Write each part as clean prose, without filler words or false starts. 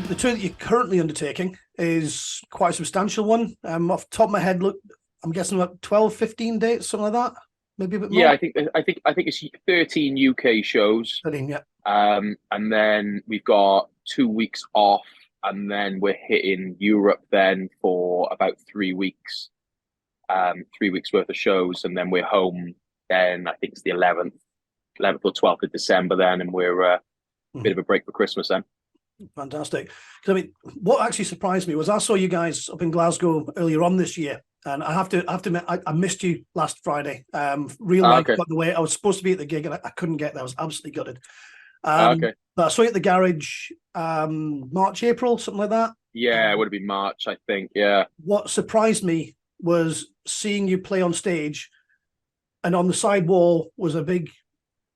the tour that you're currently undertaking is quite a substantial one. Off the top of my head, look, I'm guessing about 12, 15 dates, something like that. Maybe a bit Yeah, more. I think it's 13 UK shows. 13, yeah. And then we've got 2 weeks off, and then we're hitting Europe then for about 3 weeks, 3 weeks worth of shows, and then we're home. Then I think it's the 11th or 12th of December then, and we're a bit Mhm. of a break for Christmas then. Fantastic. 'Cause, I mean, what actually surprised me was I saw you guys up in Glasgow earlier on this year, and I have to admit, I missed you last Friday. Real life Okay, got in the way. I was supposed to be at the gig, and I couldn't get there. I was absolutely gutted. okay. But I saw you at the garage, March, April, something like that. Yeah, it Um, would have been March, I think. Yeah, what surprised me was seeing you play on stage, and on the side wall was a big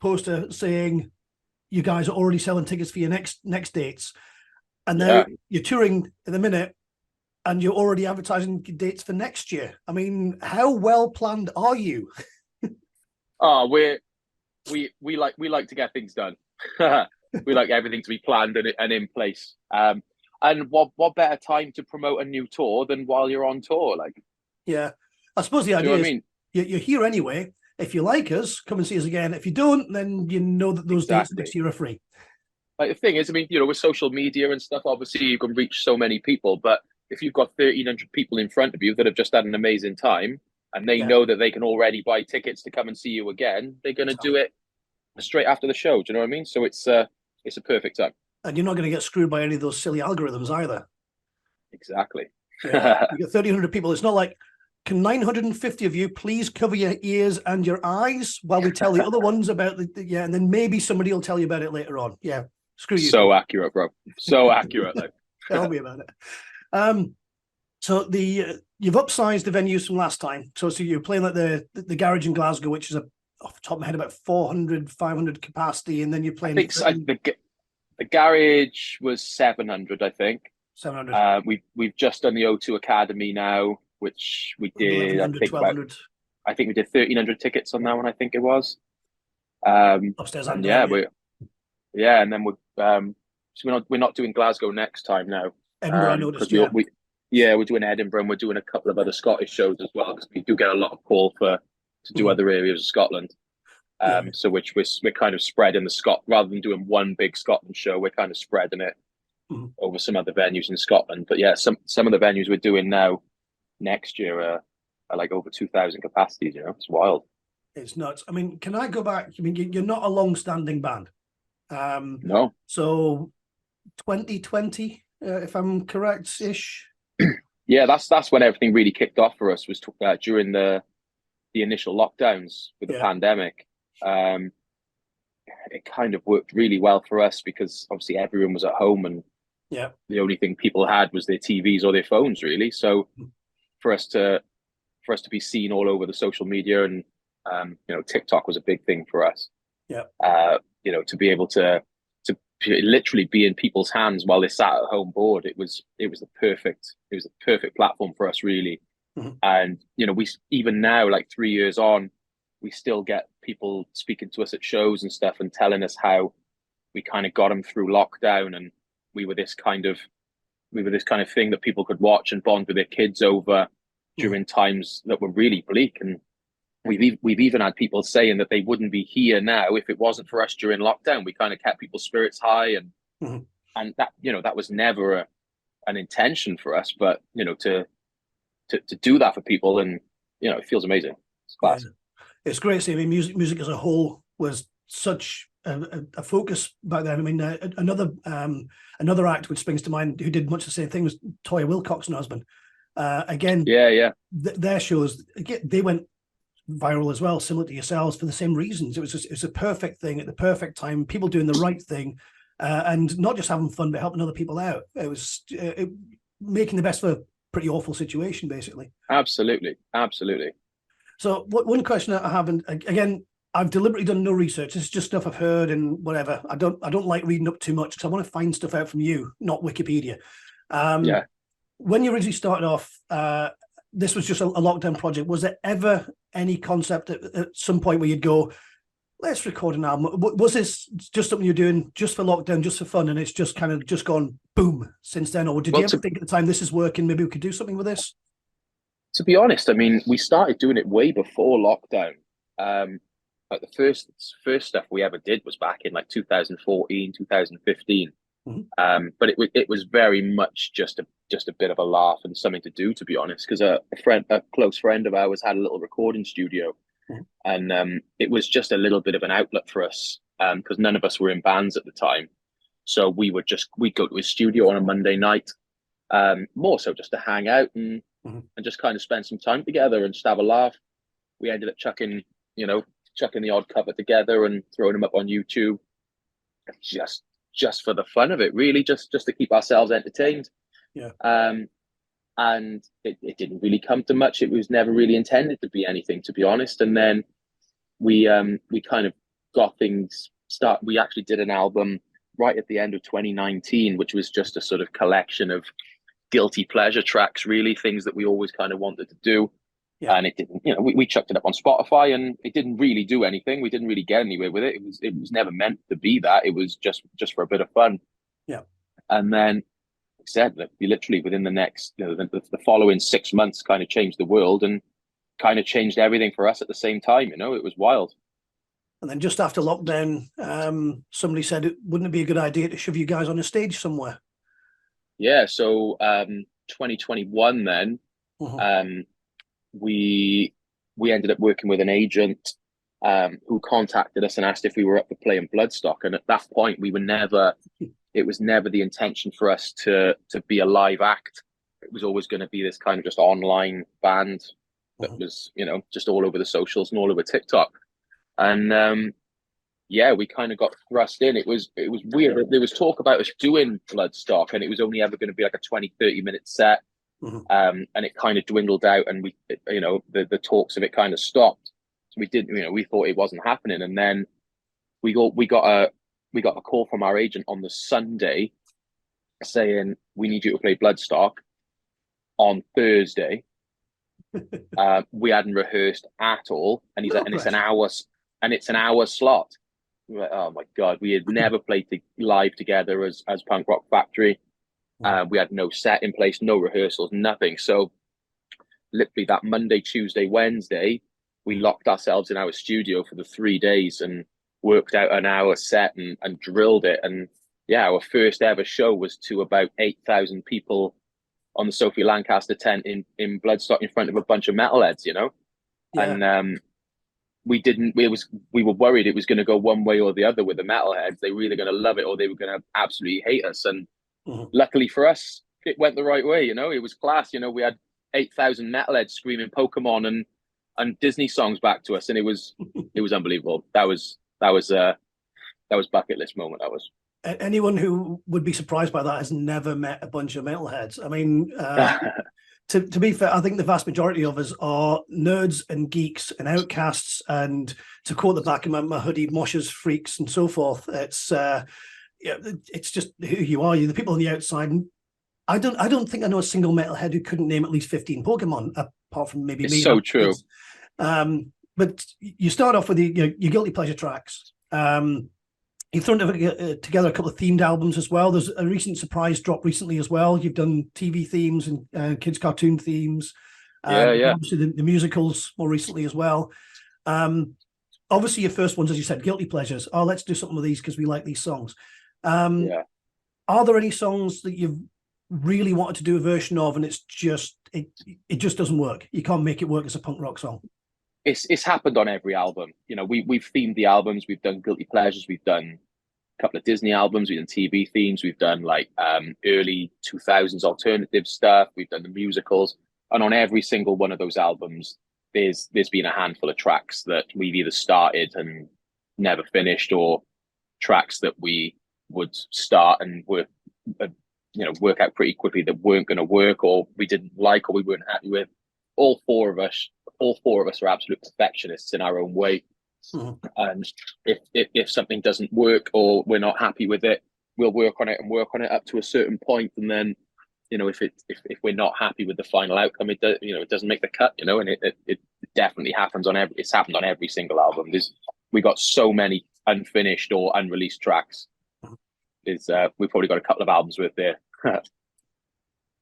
poster saying you guys are already selling tickets for your next dates, and now yeah. you're touring in the minute, and you're already advertising dates for next year. I mean, how well planned are you? Oh, we like to get things done. We like everything to be planned and in place. And what better time to promote a new tour than while you're on tour? Like, Yeah, I suppose the do you know idea what I is mean? you're here anyway. If you like us, come and see us again. If you don't, then you know that those dates next Exactly. year are free. Like the thing is, I mean, with social media and stuff, obviously you can reach so many people, but if you've got 1,300 people in front of you that have just had an amazing time and they Yeah, know that they can already buy tickets to come and see you again, they're going to do exactly. it straight after the show. Do you know what I mean? So it's a perfect time. And you're not going to get screwed by any of those silly algorithms either. Exactly. Yeah, you get 1,300 people. It's not like, can 950 of you please cover your ears and your eyes while we tell the other ones about yeah, and then maybe somebody will tell you about it later on. Yeah, screw you So people. accurate, bro. So accurate. Like, Tell me about it. Um, so you've upsized the venues from last time. So you're playing like the garage in Glasgow, which is off the top of my head about 400, 500 capacity, and then you're I playing think 30, the garage was 700. I think 700, we've just done the O2 Academy now, which we did. 1,100, 1,200 I think we did 1,300 tickets on that one. I think it was. upstairs and And down. yeah, Yeah, and then so we're not doing Glasgow next time now. Edinburgh, I Because noticed. we Yeah, we yeah, we're doing Edinburgh and we're doing a couple of other Scottish shows as well because we do get a lot of call for to do Mhm. other areas of Scotland. Yeah. So which we're kind of spreading the Scot rather than doing one big Scotland show, we're kind of spreading it Mhm. over some other venues in Scotland. But yeah, some of the venues we're doing now next year are like over 2,000 capacities. It's wild. It's nuts. I mean, can I go back? I mean, you're not a long-standing band. No, So 2020, if I'm correct-ish. yeah, that's when everything really kicked off for us was during the initial lockdowns with the Yeah, pandemic. Um, it kind of worked really well for us because obviously everyone was at home and yeah. the only thing people had was their TVs or their phones, really. So for us to for us to be seen all over the social media and TikTok was a big thing for us. Yeah. To be able to literally be in people's hands while they sat at home bored, it was the perfect platform for us, really. Mhm. And we even now, like 3 years on, we still get people speaking to us at shows and stuff and telling us how we kind of got them through lockdown and we were this kind of we were this kind of thing that people could watch and bond with their kids over Mhm. during times that were really bleak. And we've even had people saying that they wouldn't be here now if it wasn't for us during lockdown. We kind of kept people's spirits high, and Mhm. that was never an intention for us, but to do that for people, and it feels amazing. It's Yeah, class. it's great to see. I mean, music as a whole was such a focus back then. I mean, another act which springs to mind who did much the same thing was Toya Wilcox and her husband. Again, Yeah, yeah, their shows, again, they went viral as well, similar to yourselves, for the same reasons. It was a perfect thing at the perfect time. People doing the right thing, and not just having fun, but helping other people out. It was making the best of a pretty awful situation, basically. absolutely, absolutely. So, one question I have, and again, I've deliberately done no research. This is just stuff I've heard and whatever. I don't like reading up too much because I want to find stuff out from you, not Wikipedia. Um, Yeah. when you originally started off, this was just a lockdown project. Was there ever any concept at some point where you'd go, let's record an album. Was this just something you're doing just for lockdown, just for fun, and it's just kind of just gone boom since then? Or did you ever think at the time, this is working, maybe we could do something with this? To be honest, I mean, we started doing it way before lockdown. Like the first stuff we ever did was back in like 2014, 2015. Mhm. But it was very much just a bit of a laugh and something to do, to be honest, because a close friend of ours had a little recording studio, Mhm. and it was just a little bit of an outlet for us, because none of us were in bands at the time. So we'd go to his studio on a Monday night, more so just to hang out Mhm. and just kind of spend some time together and just have a laugh. We ended up chucking the odd cover together and throwing them up on YouTube, just just for the fun of it, really, just to keep ourselves entertained. Yeah. And it didn't really come to much. It was never really intended to be anything, to be honest. And then we kind of got things start. We actually did an album right at the end of 2019, which was just a sort of collection of guilty pleasure tracks, really, things that we always kind of wanted to do. Yeah. And it didn't, we chucked it up on Spotify, and it didn't really do anything. We didn't really get anywhere with it. It was never meant to be that. It was just for a bit of fun. Yeah. And then, like I said, that we literally within the next, the following 6 months kind of changed the world and kind of changed everything for us at the same time. It was wild. And then just after lockdown, somebody said, wouldn't it be a good idea to shove you guys on a stage somewhere? Yeah. So 2021 then, Mhm. um, we we ended up working with an agent, who contacted us and asked if we were up for playing Bloodstock. And at that point, it was never the intention for us to be a live act. It was always going to be this kind of just online band that Mhm. was, just all over the socials and all over TikTok. And yeah, we kind of got thrust in. It was weird. There was talk about us doing Bloodstock, and it was only ever going to be like a 20-30 minute set. Mhm. And it kind of dwindled out, and the talks of it kind of stopped. So we didn't, we thought it wasn't happening, and then we got a call from our agent on the Sunday saying we need you to play Bloodstock on Thursday. We hadn't rehearsed at all, and No it's an pressure. hour slot. We're like, oh my god, we had never played live together as Punk Rock Factory. Mhm. We had no set in place, no rehearsals, nothing. So literally that Monday, Tuesday, Wednesday, we locked ourselves in our studio for the 3 days and worked out an hour set and drilled it. And yeah, our first ever show was to about 8,000 people on the Sophie Lancaster tent in Bloodstock in front of a bunch of metalheads. Yeah. And we were worried it was going to go one way or the other with the metalheads. They were either going to love it or they were going to absolutely hate us. And Mhm. luckily for us, it went the right way. It was class. We had 8,000 metalheads screaming Pokemon and Disney songs back to us, and it was unbelievable. That was bucket list moment. That was. Anyone who would be surprised by that has never met a bunch of metalheads. I mean, to be fair, I think the vast majority of us are nerds and geeks and outcasts. And to quote the back of my hoodie, moshers, freaks, and so forth. Yeah, it's just who you are. You're the people on the outside. And I don't think I know a single metalhead who couldn't name at least 15 Pokemon, apart from maybe It's me. so true. But you start off with your guilty pleasure tracks. You've thrown together a couple of themed albums as well. There's a recent surprise drop recently as well. You've done TV themes and kids cartoon themes. Yeah. Obviously the musicals more recently as well. Obviously your first ones, as you said, guilty pleasures. Oh, let's do something with these because we like these songs. Yeah. Are there any songs that you've really wanted to do a version of and it just doesn't work? You can't make it work as a punk rock song. It's happened on every album. We've themed the albums. We've done guilty pleasures. We've done a couple of Disney albums. We've done TV themes. We've done like early 2000s alternative stuff. We've done the musicals, and on every single one of those albums, there's been a handful of tracks that we've either started and never finished, or tracks that we would start and work out pretty quickly that weren't going to work, or we didn't like, or we weren't happy with. All four of us are absolute perfectionists in our own way. Mhm. And if something doesn't work or we're not happy with it, we'll work on it up to a certain point, and then if we're not happy with the final outcome, it doesn't make the cut. And it definitely happens it's happened on every single album. we got so many unfinished or unreleased tracks. We've probably got a couple of albums with there.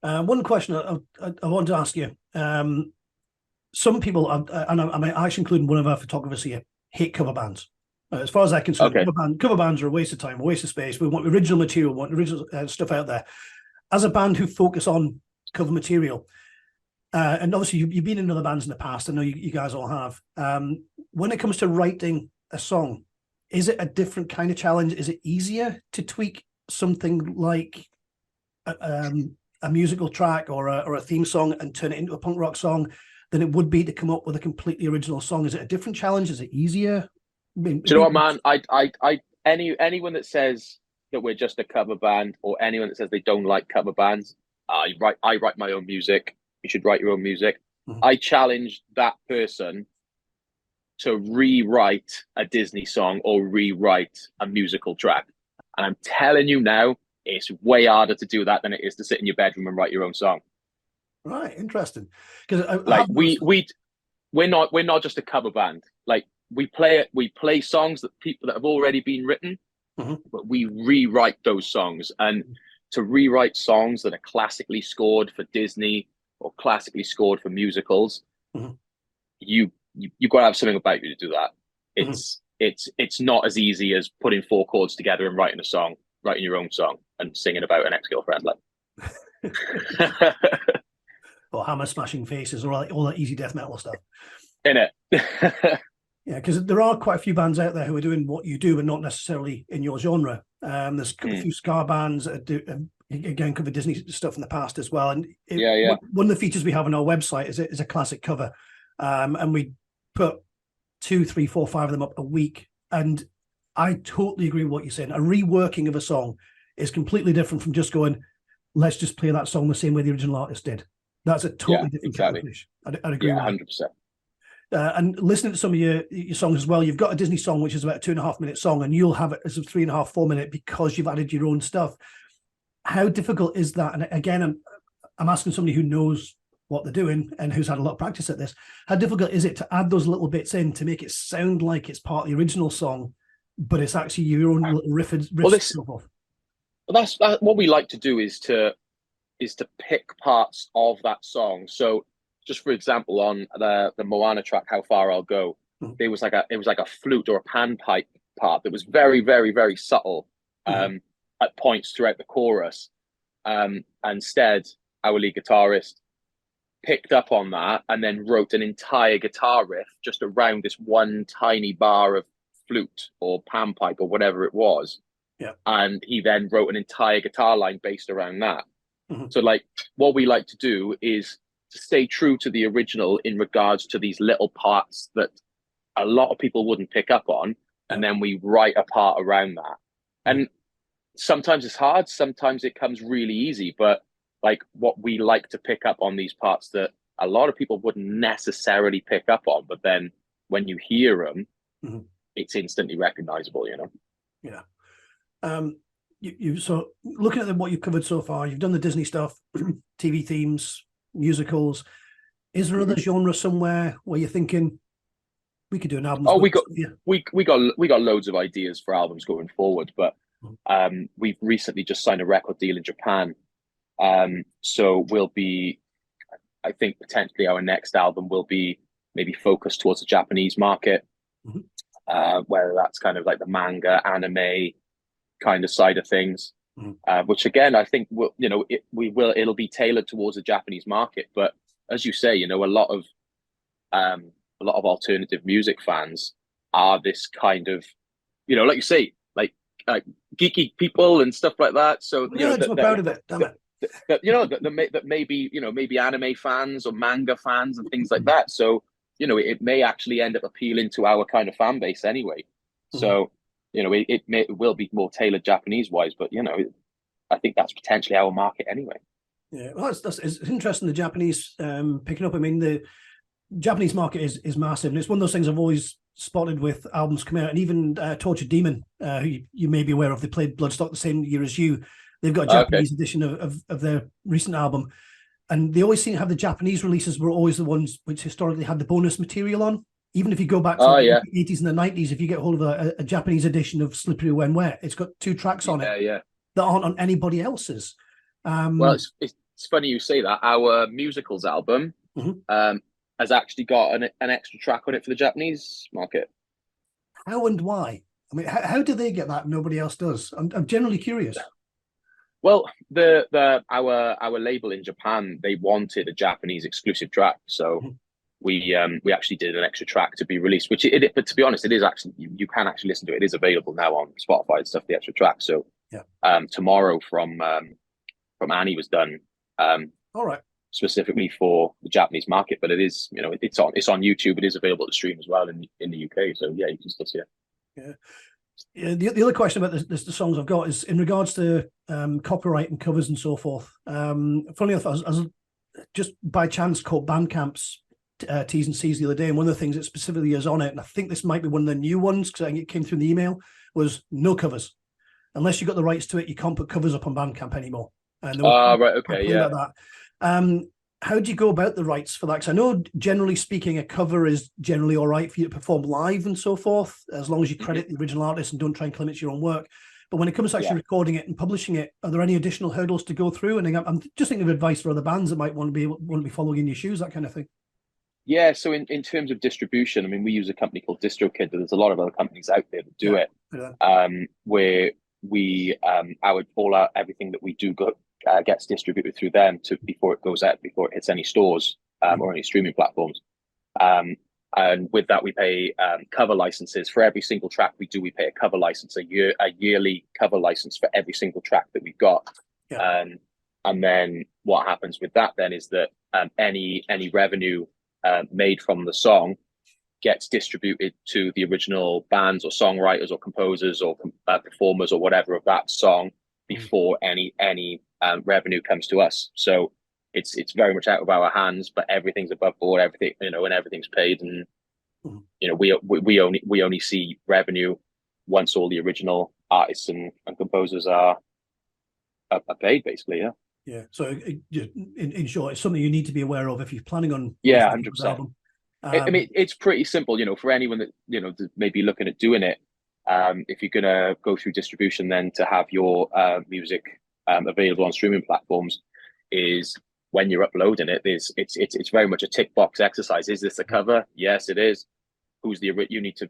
One question I want to ask you. Some people, and I'm actually including one of our photographers here, hate cover bands. As far as I'm concerned, Okay. cover bands are a waste of time, a waste of space. We want original material, we want original stuff out there. As a band who focus on cover material, and obviously you've been in other bands in the past, I know you guys all have. When it comes to writing a song, is it a different kind of challenge? Is it easier to tweak something like a musical track or a theme song and turn it into a punk rock song than it would be to come up with a completely original song? Is it a different challenge? Is it easier? Do you know what, man? Anyone that says that we're just a cover band, or anyone that says they don't like cover bands, I write my own music. You should write your own music. Mm-hmm. I challenge that person to rewrite a Disney song or rewrite a musical track. And I'm telling you now, it's way harder to do that than it is to sit in your bedroom and write your own song. Right, interesting. Because we're not just a cover band. Like we play songs that people that have already been written, mm-hmm. but we rewrite those songs. And to rewrite songs that are classically scored for Disney or classically scored for musicals, mm-hmm. you got to have something about you to do that. It's not as easy as putting 4 chords together and writing your own song and singing about an ex-girlfriend. Like, or hammer smashing faces, or all that easy death metal stuff. In it. Yeah, because there are quite a few bands out there who are doing what you do, but not necessarily in your genre. There's a few ska bands that do, again, cover Disney stuff in the past as well. And one of the features we have on our website is a classic cover. And we put 2, 3, 4, 5 of them up a week. And I totally agree with what you're saying. A reworking of a song is completely different from just going, let's just play that song the same way the original artist did. That's a totally different kind of fish. I'd agree with 100%. And listening to some of your songs as well, you've got a Disney song which is about a 2.5-minute song, and you'll have it as a 3.5, 4-minute because you've added your own stuff. How difficult is that? And again, I'm asking somebody who knows what they're doing and who's had a lot of practice at this. How difficult is it to add those little bits in to make it sound like it's part of the original song, but it's actually your own little riffs? That's what we like to do is to pick parts of that song. So just for example, on the Moana track, How Far I'll Go, it was like a flute or a panpipe part that was very, very, very subtle at points throughout the chorus. Instead, our lead guitarist picked up on that and then wrote an entire guitar riff just around this one tiny bar of flute or panpipe or whatever it was. Yeah. And he then wrote an entire guitar line based around that. So like what we like to do is to stay true to the original in regards to these little parts that a lot of people wouldn't pick up on, and then we write a part around that. And sometimes it's hard, sometimes it comes really easy, but like what we like to pick up on these parts that a lot of people wouldn't necessarily pick up on, but then when you hear them, it's instantly recognizable, you know? Yeah. So looking at what you've covered so far, you've done the Disney stuff, TV themes, musicals. Is there other genre somewhere where you're thinking we could do an album? Oh, we got loads of ideas for albums going forward, but we've recently just signed a record deal in Japan. So we'll be, I think potentially our next album will be maybe focused towards the Japanese market, whether that's kind of like the manga, anime kind of side of things, which again, I think it'll be tailored towards the Japanese market. But as you say, you know, a lot of alternative music fans are this kind of, you know, like you say, like geeky people and stuff like that. So you know, I'm proud of it. Damn it. That maybe, you know, maybe anime fans or manga fans and things like that. So, you know, it may actually end up appealing to our kind of fan base anyway. So, you know, it will be more tailored Japanese wise, but you know, I think that's potentially our market anyway. Yeah, well, it's interesting, the Japanese picking up. I mean, the Japanese market is massive, and it's one of those things I've always spotted with albums coming out, and even Tortured Demon, who you may be aware of. They played Bloodstock the same year as you. They've got a Japanese edition of their recent album, and they always seem to have the Japanese releases were always the ones which historically had the bonus material on. Even if you go back to the 80s and the 90s, if you get hold of a Japanese edition of Slippery When Wet, it's got 2 tracks on it that aren't on anybody else's. Well, it's funny you say that. Our musicals album has actually got an extra track on it for the Japanese market. How and why? I mean, how do they get that? Nobody else does. I'm generally curious. Well, our label in Japan, they wanted a Japanese exclusive track, so we actually did an extra track to be released. But to be honest, it is actually you can actually listen to it. It is available now on Spotify and stuff. The extra track. So Tomorrow from Annie was done. All right. Specifically for the Japanese market, but it is, it's on YouTube. It is available to stream as well in the UK. So yeah, you can still see it. Yeah. The other question about the songs I've got is in regards to copyright and covers and so forth. Funny enough, I was just by chance caught Bandcamp's T's and C's the other day, and one of the things that specifically is on it, and I think this might be one of the new ones because I think it came through the email, was no covers. Unless you got the rights to it, you can't put covers up on Bandcamp anymore. And right, okay, yeah. About that. How do you go about the rights for that? Because I know, generally speaking, a cover is generally all right for you to perform live and so forth, as long as you credit the original artist and don't try and claim it's your own work. But when it comes to actually recording it and publishing it, are there any additional hurdles to go through? And I'm just thinking of advice for other bands that might want to be following in your shoes, that kind of thing. Yeah, so in terms of distribution, I mean, we use a company called DistroKid, but there's a lot of other companies out there that do it. Where we everything that we do gets distributed through them before it hits any stores or any streaming platforms. And with that, we pay cover licenses for every single track we do. We pay a cover license, a yearly cover license for every single track that we've got. And then what happens with that then is that any revenue made from the song gets distributed to the original bands or songwriters or composers or performers or whatever of that song before any revenue comes to us. So it's very much out of our hands, but everything's above board, everything, and everything's paid. And, we only see revenue once all the original artists and composers are paid, basically. Yeah. Yeah. So in short, it's something you need to be aware of if you're planning on. 100%. I mean, it's pretty simple, for anyone that, may be looking at doing it. If you're going to go through distribution, then to have your music available on streaming platforms is when you're uploading it. It's very much a tick box exercise. Is this a cover? Yes, it is. You need to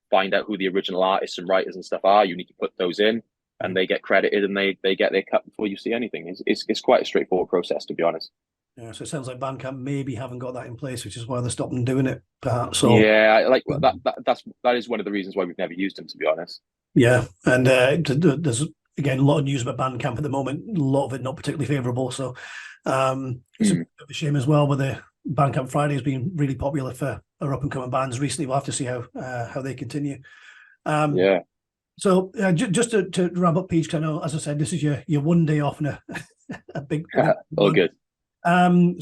find out who the original artists and writers and stuff are. You need to put those in, and they get credited, and they get their cut before you see anything. It's quite a straightforward process, to be honest. Yeah, so it sounds like Bandcamp maybe haven't got that in place, which is why they're stopping doing it, perhaps. So yeah, that is one of the reasons why we've never used them, to be honest. Yeah, and there's again a lot of news about Bandcamp at the moment. A lot of it not particularly favourable. So it's a bit of a shame as well. With the Bandcamp Friday has been really popular for our up and coming bands recently. We'll have to see how they continue. So just to wrap up, Peej, because I know, as I said, this is your one day off and a big all good.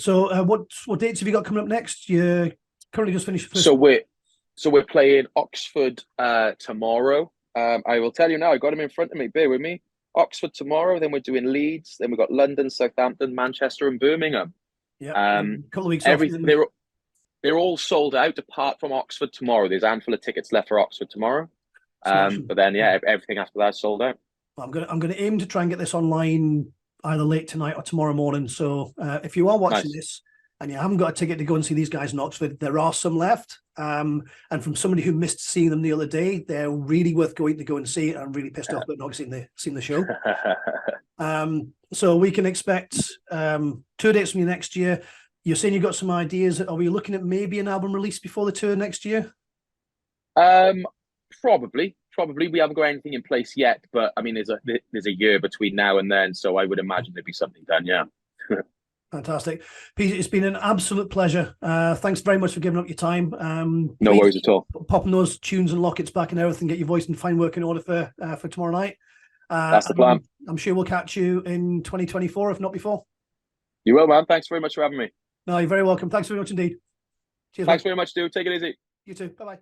So what dates have you got coming up next? You're currently just finished. So we're playing Oxford tomorrow. I will tell you now. I got them in front of me. Bear with me. Oxford tomorrow. Then we're doing Leeds. Then we've got London, Southampton, Manchester, and Birmingham. Yeah. A couple of weeks off. They're all sold out apart from Oxford tomorrow. There's a handful of tickets left for Oxford tomorrow. But then everything after that is sold out. I'm gonna aim to try and get this online either late tonight or tomorrow morning. So if you are watching this and you haven't got a ticket to go and see these guys in Oxford, there are some left. And from somebody who missed seeing them the other day, they're really worth going to go and see. I'm really pissed off about not seen the show. So we can expect 2 dates from you next year. You're saying you've got some ideas. Are we looking at maybe an album release before the tour next year? Probably. We haven't got anything in place yet, but I mean, there's a year between now and then, so I would imagine there'd be something done. Yeah. Fantastic, Peej. It's been an absolute pleasure. Thanks very much for giving up your time. No worries at all. Popping those tunes and lockets back and everything. Get your voice and fine work in order for tomorrow night. That's the plan. I'm sure we'll catch you in 2024, if not before. You will, man. Thanks very much for having me. No, you're very welcome. Thanks very much indeed. Cheers. Thanks very much, dude. Take it easy. You too. Bye-bye.